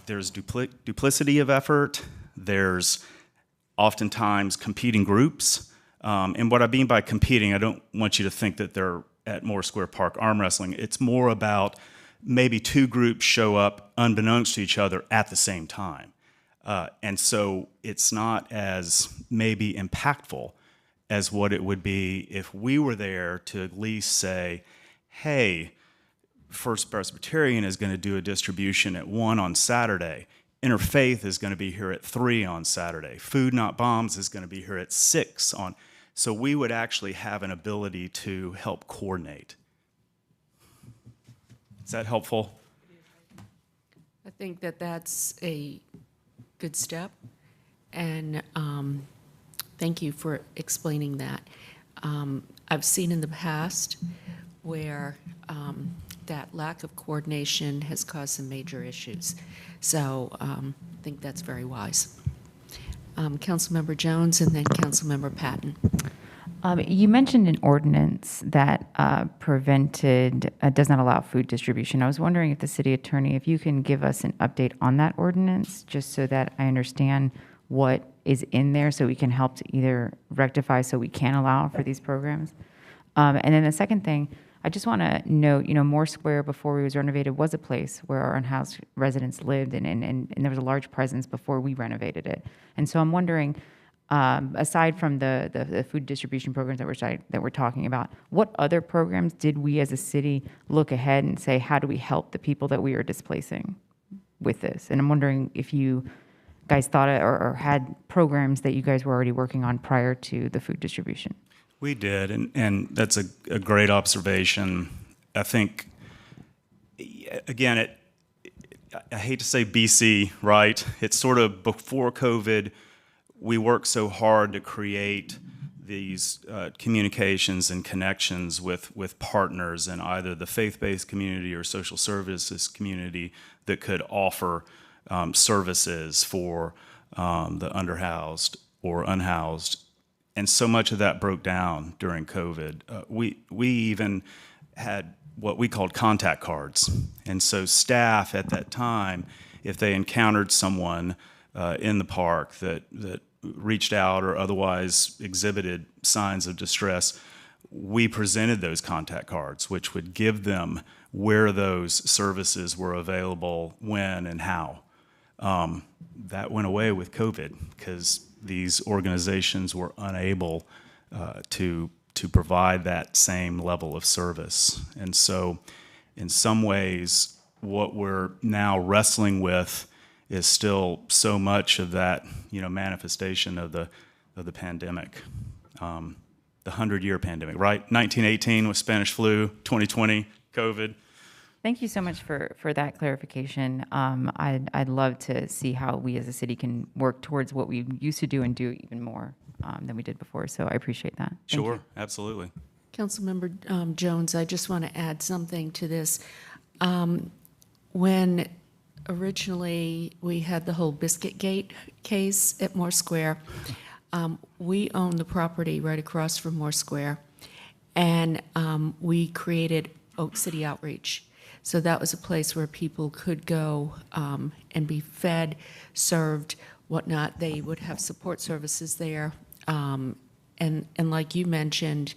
duplicity of effort, there's oftentimes competing groups. And what I mean by competing, I don't want you to think that they're at Moore Square Park arm wrestling. It's more about maybe two groups show up unbeknownst to each other at the same time. And so it's not as maybe impactful as what it would be if we were there to at least say, hey, First Presbyterian is going to do a distribution at 1 on Saturday. Interfaith is going to be here at 3 on Saturday. Food Not Bombs is going to be here at 6 on. So we would actually have an ability to help coordinate. Is that helpful? I think that that's a good step, and thank you for explaining that. I've seen in the past where that lack of coordination has caused some major issues. So I think that's very wise. Councilmember Jones and then Councilmember Patton. You mentioned an ordinance that does not allow food distribution. I was wondering if the city attorney, if you can give us an update on that ordinance, just so that I understand what is in there, so we can help to either rectify so we can allow for these programs. And then the second thing, I just want to note, Moore Square before it was renovated was a place where our unhoused residents lived, and there was a large presence before we renovated it. And so I'm wondering, aside from the food distribution programs that we're talking about, what other programs did we as a city look ahead and say, how do we help the people that we are displacing with this? And I'm wondering if you guys thought or had programs that you guys were already working on prior to the food distribution. We did, and that's a great observation. I think, again, I hate to say BC, right? It's sort of before COVID. We worked so hard to create these communications and connections with partners in either the faith-based community or social services community that could offer services for the underhoused or unhoused. And so much of that broke down during COVID. We even had what we called contact cards. And so staff at that time, if they encountered someone in the park that reached out or otherwise exhibited signs of distress, we presented those contact cards, which would give them where those services were available, when and how. That went away with COVID because these organizations were unable to provide that same level of service. And so in some ways, what we're now wrestling with is still so much of that, manifestation of the pandemic, the 100-year pandemic, right? 1918 was Spanish flu, 2020 COVID. Thank you so much for that clarification. I'd love to see how we as a city can work towards what we used to do and do even more than we did before. So I appreciate that. Thank Sure, you. absolutely. Councilmember Jones, I just want to add something to this. When originally we had the whole Biscuitgate case at Moore Square, we own the property right across from Moore Square, and we created Oak City Outreach. So that was a place where people could go and be fed, served, whatnot. They would have support services there. And like you mentioned,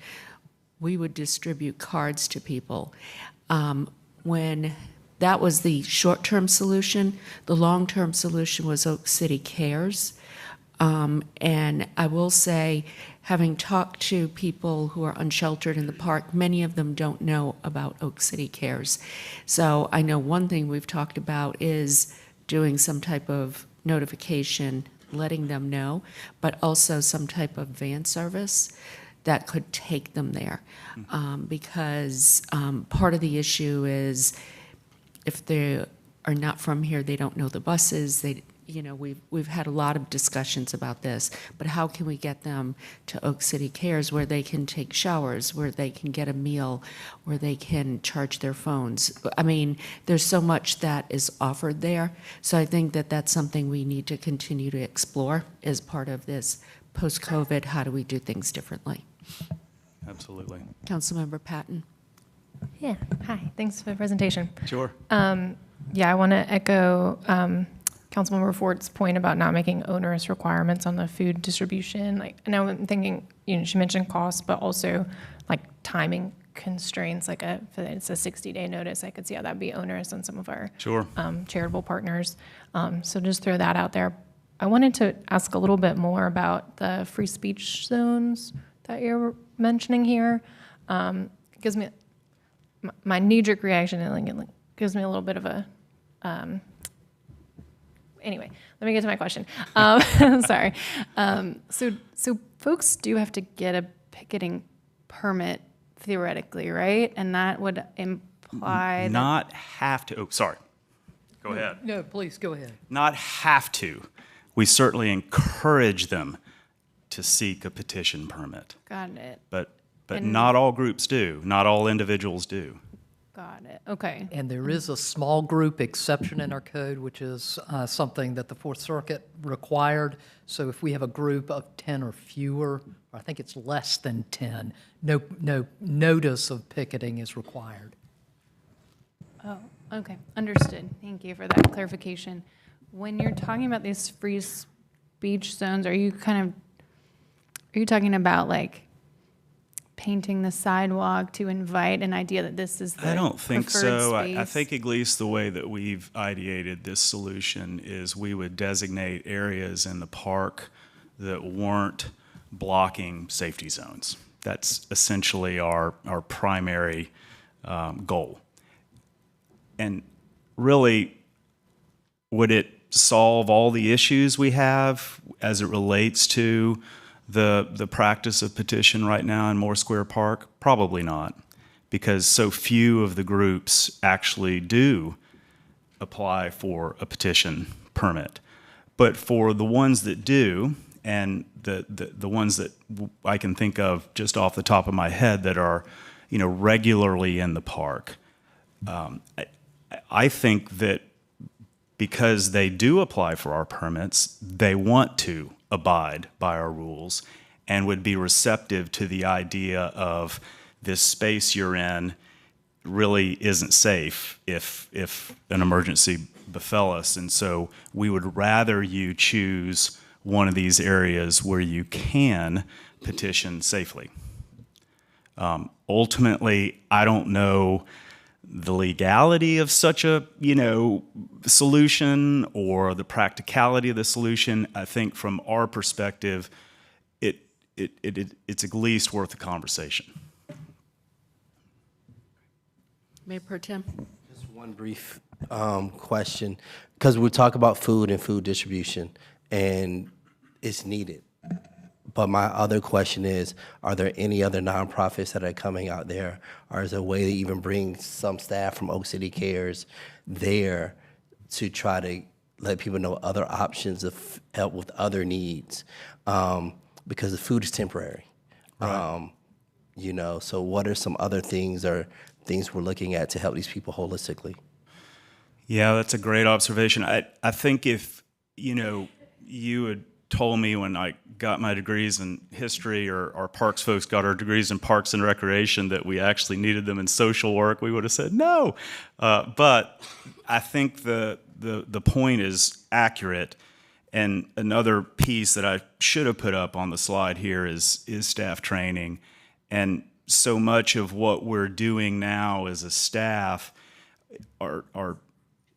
we would distribute cards to people. When that was the short-term solution, the long-term solution was Oak City Cares. And I will say, having talked to people who are unsheltered in the park, many of them don't know about Oak City Cares. So I know one thing we've talked about is doing some type of notification, letting them know, but also some type of van service that could take them there. Because part of the issue is if they are not from here, they don't know the buses, we've had a lot of discussions about this, but how can we get them to Oak City Cares where they can take showers, where they can get a meal, where they can charge their phones? I mean, there's so much that is offered there. So I think that that's something we need to continue to explore as part of this post-COVID, how do we do things differently? Absolutely. Councilmember Patton. Yeah, hi, thanks for the presentation. Sure. Yeah, I want to echo Councilmember Fort's point about not making onerous requirements on the food distribution. Like, I know I'm thinking, she mentioned costs, but also like timing constraints, like if it's a 60-day notice, I could see how that'd be onerous on some of our Sure. charitable partners. So just throw that out there. I wanted to ask a little bit more about the free speech zones that you're mentioning here. It gives me, my knee-jerk reaction, it gives me a little bit of a, anyway, let me get to my question. Sorry. So folks do have to get a picketing permit theoretically, right? And that would imply Not have to, sorry. Go ahead. No, please, go ahead. Not have to. We certainly encourage them to seek a petition permit. Got it. But And- not all groups do. Not all individuals do. Got it. Okay. And there is a small group exception in our code, which is something that the Fourth Circuit required. So if we have a group of 10 or fewer, or I think it's less than 10, no notice of picketing is required. Oh, okay. Understood. Thank you for that clarification. When you're talking about these free speech zones, are you talking about like painting the sidewalk to invite an idea that this is the I don't think preferred so. I space? think at least the way that we've ideated this solution is we would designate areas in the park that weren't blocking safety zones. That's essentially our primary goal. And really, would it solve all the issues we have as it relates to the practice of petition right now in Moore Square Park? Probably not, because so few of the groups actually do apply for a petition permit. But for the ones that do, and the ones that I can think of just off the top of my head that are, regularly in the park, I think that because they do apply for our permits, they want to abide by our rules and would be receptive to the idea of this space you're in really isn't safe if an emergency befell us. And so we would rather you choose one of these areas where you can petition safely. Ultimately, I don't know the legality of such a, solution or the practicality of the solution, I think from our perspective, it's at least worth a conversation. Mayor Pro Tem? Just one brief question, because we talk about food and food distribution, and it's needed. But my other question is, are there any other nonprofits that are coming out there? Or is there a way to even bring some staff from Oak City Cares there to try to let people know other options of help with other needs? Because the food is temporary. Right. So what are some other things or things we're looking at to help these people holistically? Yeah, that's a great observation. I think if, you had told me when I got my degrees in history, or our parks folks got our degrees in parks and recreation, that we actually needed them in social work, we would have said no. But I think the point is accurate. And another piece that I should have put up on the slide here is staff training. And so much of what we're doing now as a staff are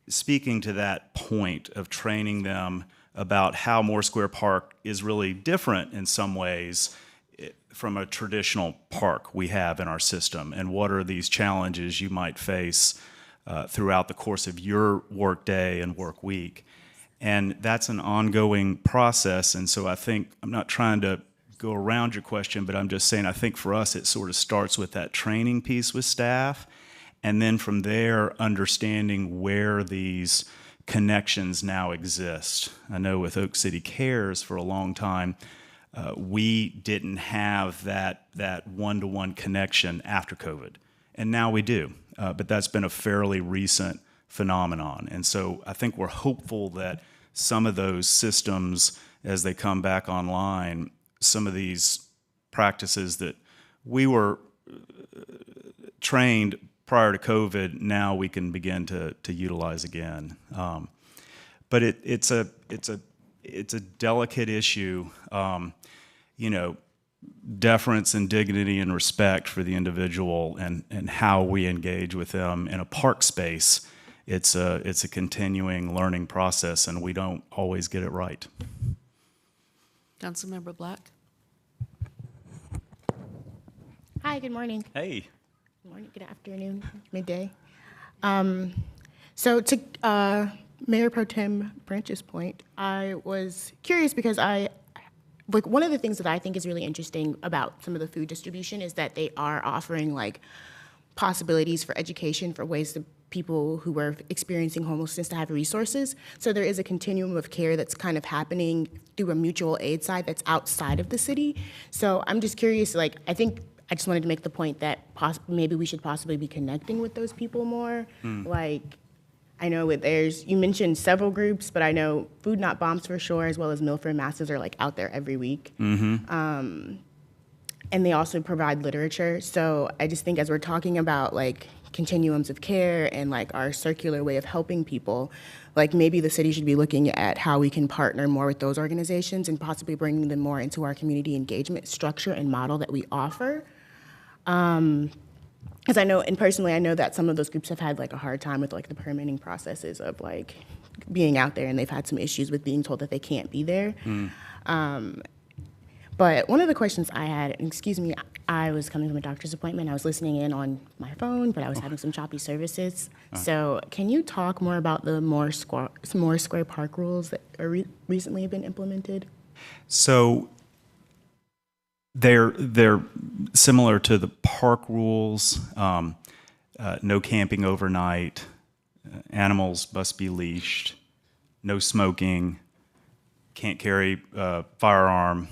speaking to that point of training them about how Moore Square Park is really different in some ways from a traditional park we have in our system, and what are these challenges you might face throughout the course of your work day and work week. And that's an ongoing process. And so I think, I'm not trying to go around your question, but I'm just saying I think for us it sort of starts with that training piece with staff, and then from there understanding where these connections now exist. I know with Oak City Cares for a long time, we didn't have that one-to-one connection after COVID, and now we do. But that's been a fairly recent phenomenon, and so I think we're hopeful that some of those systems, as they come back online, some of these practices that we were trained prior to COVID, now we can begin to utilize again. But it's a delicate issue. Deference and dignity and respect for the individual, and how we engage with them in a park space. It's a continuing learning process, and we don't always get it right. Councilmember Black? Hi, good morning. Hey. Good morning, good afternoon, midday. So to Mayor Pro Tem Branch's point, I was curious because one of the things that I think is really interesting about some of the food distribution is that they are offering possibilities for education, for ways to people who are experiencing homelessness to have resources. So there is a continuum of care that's kind of happening through a mutual aid side that's outside of the city. So I'm just curious, I think I just wanted to make the point that maybe we should possibly be connecting with those people more. I know you mentioned several groups, but I know Food Not Bombs for sure, as well as Milford Masses are out there every week. Mm-hmm. And they also provide literature. So I just think as we're talking about continuums of care and our circular way of helping people, maybe the city should be looking at how we can partner more with those organizations and possibly bringing them more into our community engagement structure and model that we offer. Because I know, and personally, I know that some of those groups have had a hard time with the permitting processes of being out there, and they've had some issues with being told that they can't be there. But one of the questions I had, and excuse me, I was coming from a doctor's appointment. I was listening in on my phone, but I was having some choppy services. So can you talk more about the Moore Square Park rules that are recently have been implemented? So they're similar to the park rules. No camping overnight. Animals must be leashed. No smoking. Can't carry a firearm.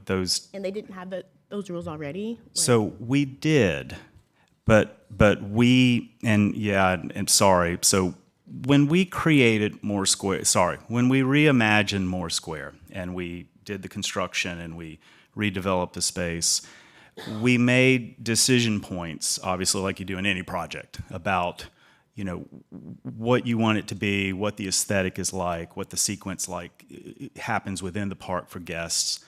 Those. And they didn't have those rules already? So we did, but we, and sorry. So when we created Moore Square, when we reimagined Moore Square and we did the construction and we redeveloped the space, we made decision points, obviously like you do in any project, about what you want it to be, what the aesthetic is like, what the sequence happens within the park for guests.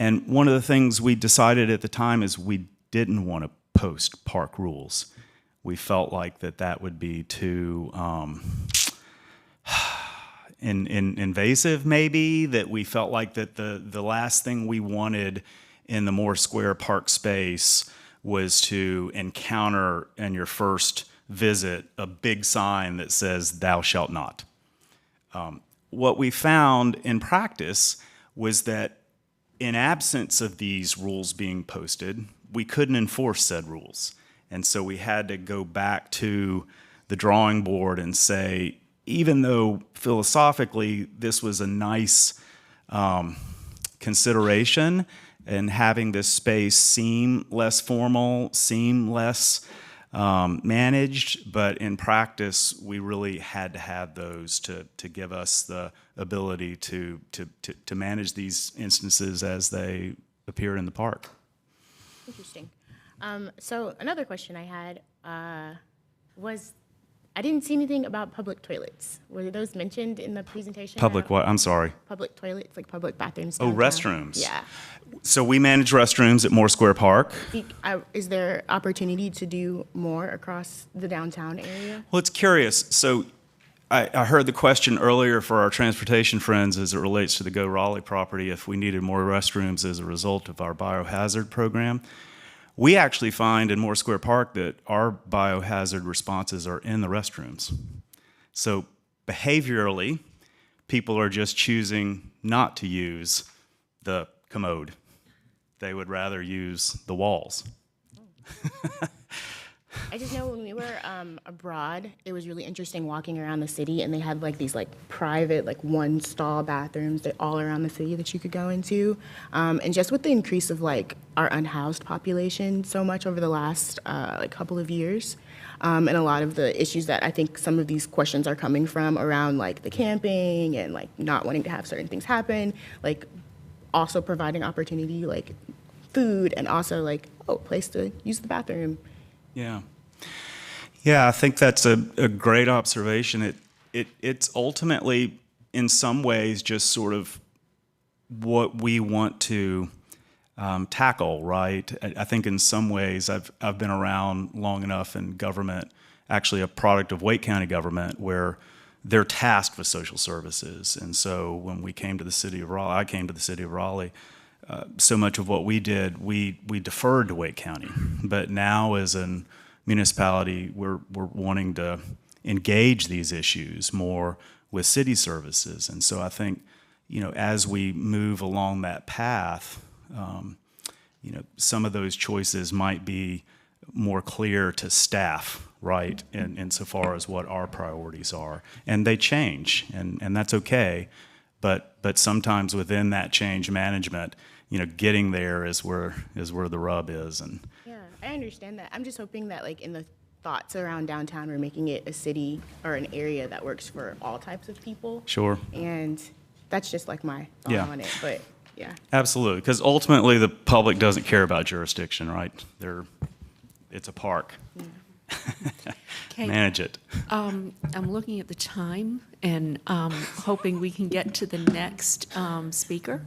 And one of the things we decided at the time is we didn't want to post park rules. we felt like that would be too invasive, maybe, that we felt like that the last thing we wanted in the Moore Square Park space was to encounter in your first visit a big sign that says "Thou shalt not." What we found in practice was that in absence of these rules being posted, we couldn't enforce said rules. And so we had to go back to the drawing board and say, even though philosophically this was a nice consideration, and having this space seem less formal, seem less managed, but in practice, we really had to have those to give us the ability to manage these instances as they appear in the park. Interesting. So another question I had was, I didn't see anything about public toilets. Were those mentioned in the presentation? Public what? I'm sorry. Public toilets, like public bathrooms. Oh, downtown? restrooms. Yeah. So we manage restrooms at Moore Square Park. Is there opportunity to do more across the downtown area? Well, it's curious. So I heard the question earlier for our transportation friends as it relates to the Go Raleigh property, if we needed more restrooms as a result of our biohazard program. We actually find in Moore Square Park that our biohazard responses are in the restrooms. So behaviorally, people are just choosing not to use the commode. They would rather use the walls. I just know when we were abroad, it was really interesting walking around the city, and they had like these like private, like one stall bathrooms that all around the city that you could go into. And just with the increase of like our unhoused population so much over the last like couple of years, and a lot of the issues that I think some of these questions are coming from around like the camping and like not wanting to have certain things happen, like also providing opportunity like food and also like, oh, place to use the bathroom. Yeah. Yeah, I think that's a great observation. It's ultimately, in some ways, just sort of what we want to tackle, right? I think in some ways, I've been around long enough in government, actually a product of Wake County government, where they're tasked with social services. And so when we came to the city of Raleigh, I came to the city of Raleigh, so much of what we did, we deferred to Wake County. But now as a municipality, we're wanting to engage these issues more with city services. And so I think, as we move along that path, some of those choices might be more clear to staff, right, insofar as what our priorities are. And they change, and that's okay. But sometimes within that change management, getting there is where the rub is. And Yeah, I understand that. I'm just hoping that like in the thoughts around downtown, we're making it a city or an area that works for all types of people. Sure. And that's just like my thought on it, but yeah. Absolutely, because ultimately the public doesn't care about jurisdiction, right? It's a park. Okay. Manage it. I'm looking at the time and hoping we can get to the next speaker.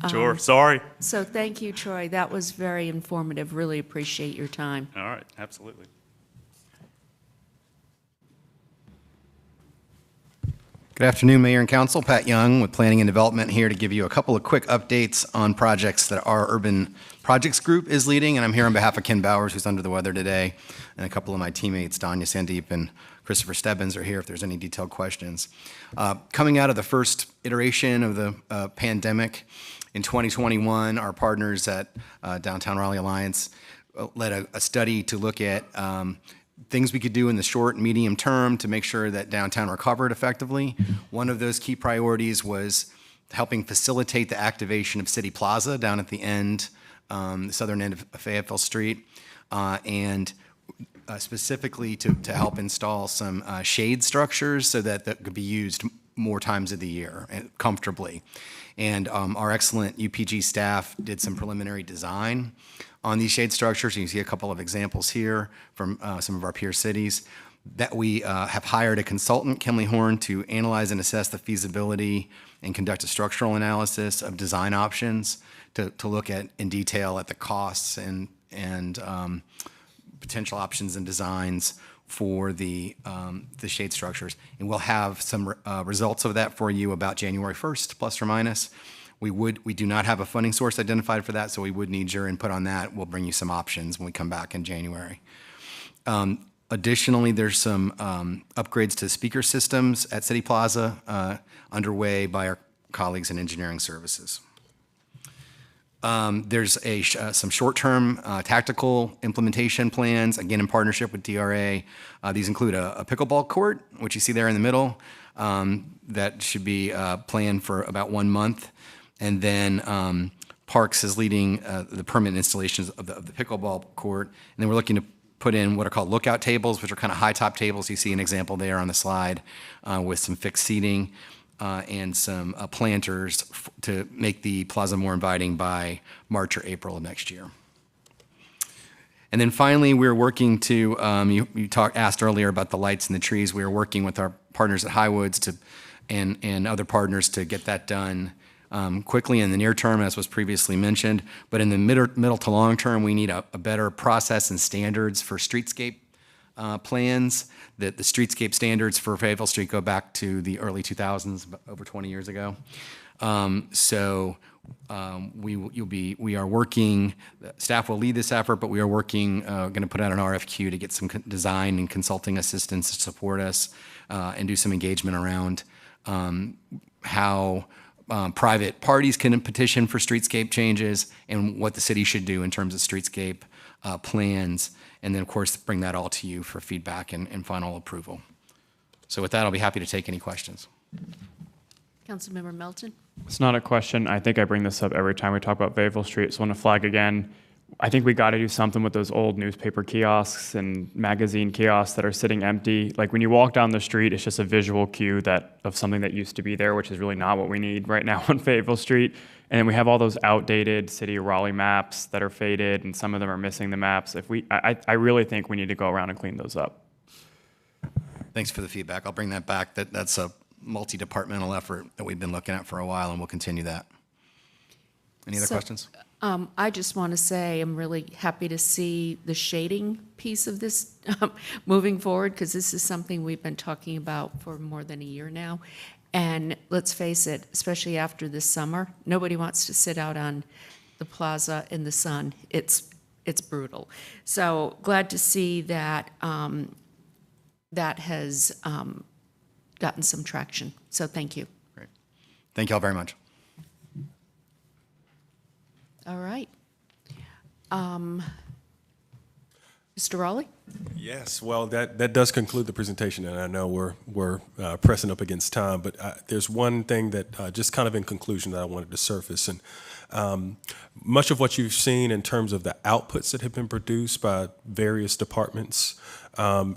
Sure, sorry. So thank you, Troy. That was very informative. Really appreciate your time. All right, absolutely. Good afternoon, Mayor and Council. Pat Young with Planning and Development here to give you a couple of quick updates on projects that our Urban Projects Group is leading. And I'm here on behalf of Ken Bowers, who's under the weather today, and a couple of my teammates, Danya Sandeep and Christopher Stebbins, are here if there's any detailed questions. Coming out of the first iteration of the pandemic in 2021, our partners at Downtown Raleigh Alliance led a study to look at things we could do in the short and medium term to make sure that downtown recovered effectively. One of those key priorities was helping facilitate the activation of City Plaza down at the end, the southern end of Fayetteville Street, and specifically to help install some shade structures so that could be used more times of the year and comfortably. And our excellent UPG staff did some preliminary design on these shade structures. You can see a couple of examples here from some of our peer cities. That we have hired a consultant, Kemley Horn, to analyze and assess the feasibility and conduct a structural analysis of design options to look at in detail at the costs and potential options and designs for the shade structures. And we'll have some results of that for you about January 1st, plus or minus. We do not have a funding source identified for that, so we would need your input on that. We'll bring you some options when we come back in January. Additionally, there's some upgrades to speaker systems at City Plaza underway by our colleagues in engineering services. There's some short-term tactical implementation plans, again in partnership with DRA. These include a pickleball court, which you see there in the middle, that should be planned for about 1 month. And then Parks is leading the permanent installations of the pickleball court. And then we're looking to put in what are called lookout tables, which are kind of high-top tables. You see an example there on the slide with some fixed seating. And some planters to make the plaza more inviting by March or April of next year. And then finally, we're working to, you asked earlier about the lights and the trees. We are working with our partners at Highwoods and other partners to get that done quickly in the near term, as was previously mentioned. But in the middle to long term, we need a better process and standards for streetscape plans. That the streetscape standards for Fayetteville Street go back to the early 2000s, over 20 years ago. We are working, staff will lead this effort, but we are working, going to put out an RFQ to get some design and consulting assistance to support us and do some engagement around how private parties can petition for streetscape changes and what the city should do in terms of streetscape plans. And then, of course, bring that all to you for feedback and final approval. So with that, I'll be happy to take any questions. Councilmember Melton? It's not a question. I think I bring this up every time we talk about Fayetteville Street, so I want to flag again. I think we got to do something with those old newspaper kiosks and magazine kiosks that are sitting empty. Like when you walk down the street, it's just a visual cue of something that used to be there, which is really not what we need right now on Fayetteville Street. And then we have all those outdated City of Raleigh maps that are faded, and some of them are missing the maps. I really think we need to go around and clean those up. Thanks for the feedback. I'll bring that back. That's a multi-departmental effort that we've been looking at for a while, and we'll continue that. Any other questions? I just want to say I'm really happy to see the shading piece of this moving forward, because this is something we've been talking about for more than a year now. And let's face it, especially after this summer, nobody wants to sit out on the plaza in the sun. It's brutal. So glad to see that that has gotten some traction. So thank you. Great. Thank you all very much. All right. Mr. Raleigh? Yes, well, that does conclude the presentation, and I know we're pressing up against time, but there's one thing that just kind of in conclusion that I wanted to surface, and much of what you've seen in terms of the outputs that have been produced by various departments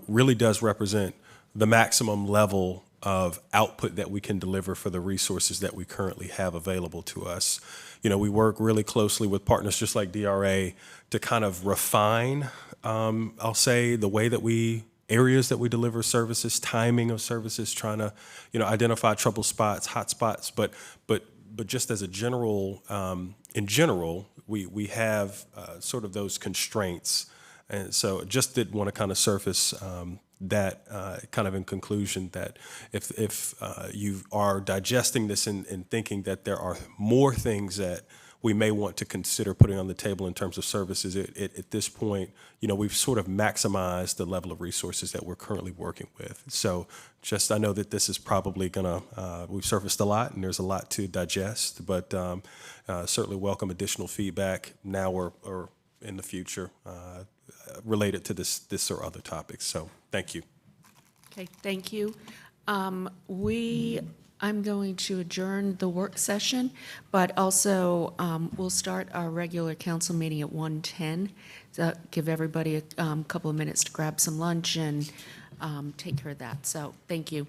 really does represent the maximum level of output that we can deliver for the resources that we currently have available to us. You know, we work really closely with partners just like DRA to kind of refine, I'll say, the way that areas that we deliver services, timing of services, trying to, identify trouble spots, hot spots, but just as a general, in general, we have sort of those constraints. And so just did want to kind of surface that kind of in conclusion that if you are digesting this and thinking that there are more things that we may want to consider putting on the table in terms of services, at this point, we've sort of maximized the level of resources that we're currently working with. So I know that this is probably we've surfaced a lot and there's a lot to digest, but certainly welcome additional feedback now or in the future related to this or other topics. So thank you. Okay, thank you. I'm going to adjourn the work session, but also we'll start our regular council meeting at 1:10. Give everybody a couple of minutes to grab some lunch and take care of that. So thank you.